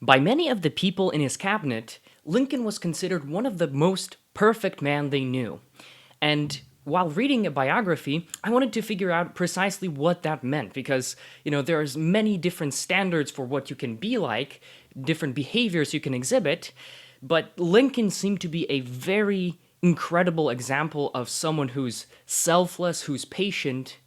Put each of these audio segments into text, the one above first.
By many of the people in his cabinet, Lincoln was considered one of the most perfect men they knew. And while reading a biography, I wanted to figure out precisely what that meant because, there's many different standards for what you can be like, different behaviors you can exhibit, but Lincoln seemed to be a very incredible example of someone who's selfless, who's patient,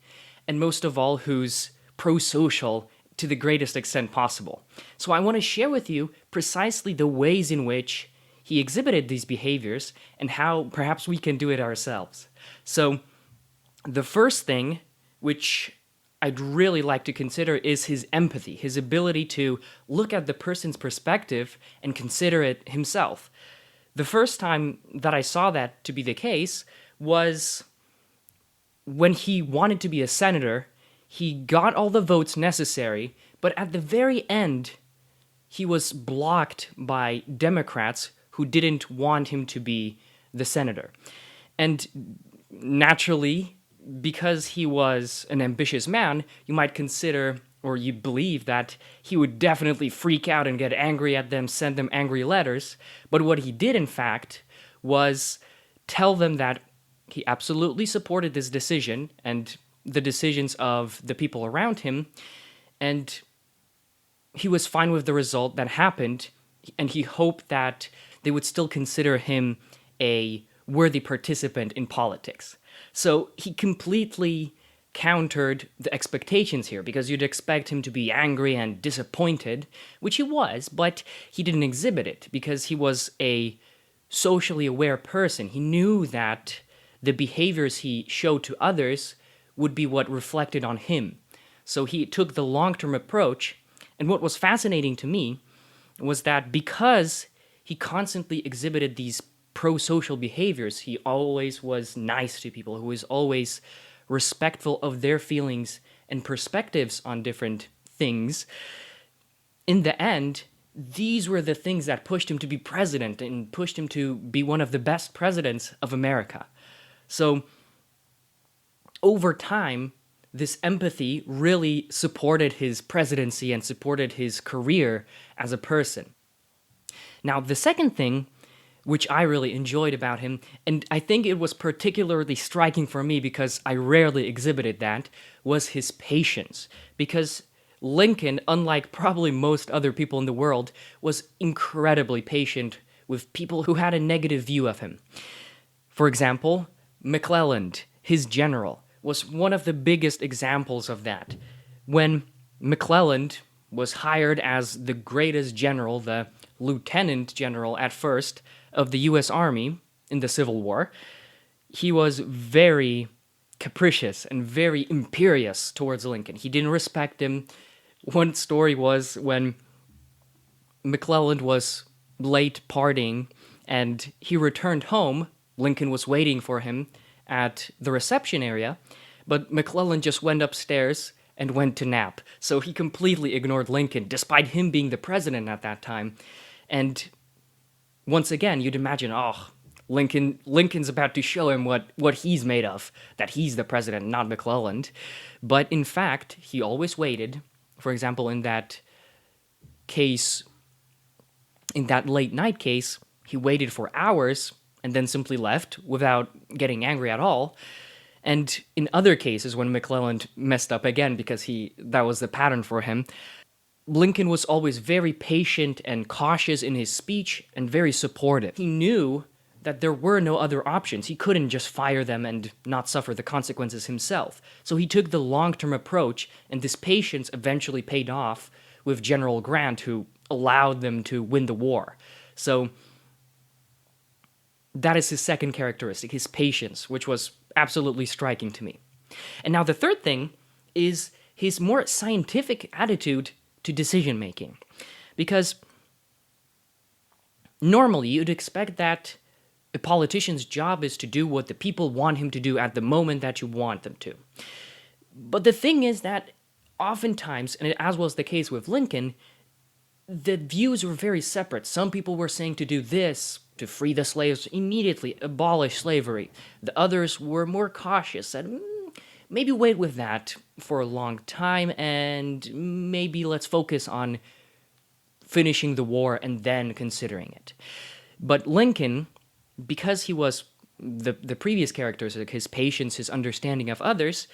and most of all, who's pro-social to the greatest extent possible. So I want to share with you precisely the ways in which he exhibited these behaviors and how perhaps we can do it ourselves. So the first thing, which I'd really like to consider, is his empathy, his ability to look at the person's perspective and consider it himself. The first time that I saw that to be the case was when he wanted to be a senator. He got all the votes necessary, but at the very end, he was blocked by Democrats who didn't want him to be the senator. And naturally, because he was an ambitious man, you might consider or you believe that he would definitely freak out and get angry at them, send them angry letters. But what he did, in fact, was tell them that he absolutely supported this decision and the decisions of the people around him, and he was fine with the result that happened, and he hoped that they would still consider him a worthy participant in politics. So he completely countered the expectations here, because you'd expect him to be angry and disappointed, which he was, but he didn't exhibit it because he was a socially aware person. He knew that the behaviors he showed to others would be what reflected on him. So he took the long-term approach, and what was fascinating to me was that because he constantly exhibited these pro-social behaviors, he always was nice to people, who was always respectful of their feelings and perspectives on different things. In the end, these were the things that pushed him to be president and pushed him to be one of the best presidents of America. So over time, this empathy really supported his presidency and supported his career as a person. Now, the second thing, which I really enjoyed about him, and I think it was particularly striking for me because I rarely exhibited that, was his patience. Because Lincoln, unlike probably most other people in the world, was incredibly patient with people who had a negative view of him. For example, McClellan, his general, was one of the biggest examples of that. When McClellan was hired as the greatest general, the lieutenant general at first, of the U.S. Army in the Civil War, he was very capricious and very imperious towards Lincoln. He didn't respect him. One story was when McClellan was late partying and he returned home. Lincoln was waiting for him at the reception area, but McClellan just went upstairs and went to nap. So he completely ignored Lincoln, despite him being the president at that time. And once again, you'd imagine, Lincoln's about to show him what he's made of, that he's the president, not McClellan. But in fact, he always waited. For example, in that case, in that late night case, he waited for hours and then simply left without getting angry at all. And in other cases, when McClellan messed up again, because that was the pattern for him, Lincoln was always very patient and cautious in his speech and very supportive. He knew that there were no other options. He couldn't just fire them and not suffer the consequences himself. So he took the long-term approach, and this patience eventually paid off with General Grant, who allowed them to win the war. So that is his second characteristic, his patience, which was absolutely striking to me. And now the third thing is his more scientific attitude to decision-making. Because normally you'd expect that a politician's job is to do what the people want him to do at the moment that you want them to. But the thing is that oftentimes, and as was the case with Lincoln, the views were very separate. Some people were saying to do this, to free the slaves immediately, abolish slavery. The others were more cautious, said, maybe wait with that for a long time, and maybe let's focus on finishing the war and then considering it. But Lincoln, because he was the previous characters, like his patience, his understanding of others,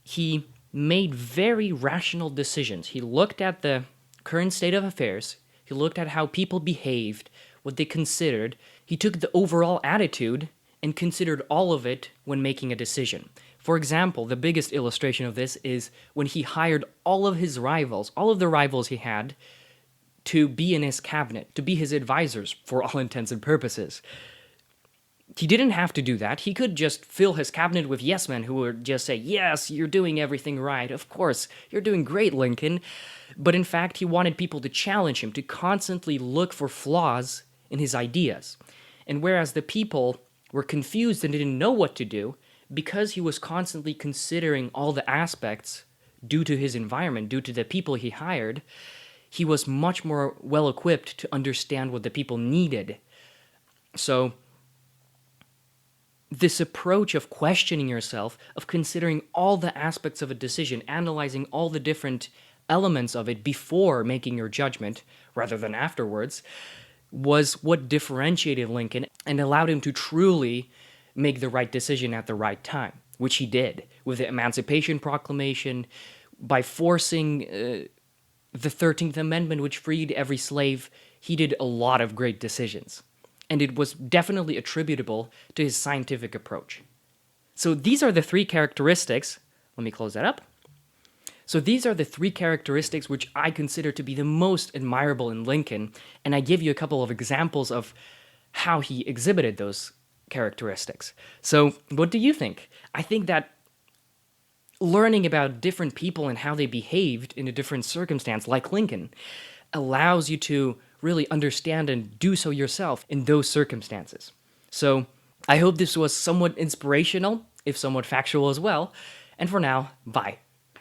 he made very rational decisions. He looked at the current state of affairs, he looked at how people behaved, what they considered. He took the overall attitude and considered all of it when making a decision. For example, the biggest illustration of this is when he hired all of his rivals, all of the rivals he had, to be in his cabinet, to be his advisors for all intents and purposes. He didn't have to do that. He could just fill his cabinet with yes men who would just say, yes, you're doing everything right. Of course, you're doing great, Lincoln. But in fact, he wanted people to challenge him, to constantly look for flaws in his ideas. And whereas the people were confused and didn't know what to do, because he was constantly considering all the aspects due to his environment, due to the people he hired, he was much more well equipped to understand what the people needed. So this approach of questioning yourself, of considering all the aspects of a decision, analyzing all the different elements of it before making your judgment, rather than afterwards, was what differentiated Lincoln and allowed him to truly make the right decision at the right time, which he did with the Emancipation Proclamation, by forcing the 13th Amendment, which freed every slave. He did a lot of great decisions. And it was definitely attributable to his scientific approach. So these are the three characteristics. Let me close that up. So these are the three characteristics which I consider to be the most admirable in Lincoln, and I give you a couple of examples of how he exhibited those characteristics. So what do you think? I think that learning about different people and how they behaved in a different circumstance, like Lincoln, allows you to really understand and do so yourself in those circumstances. So I hope this was somewhat inspirational, if somewhat factual as well. And for now, bye.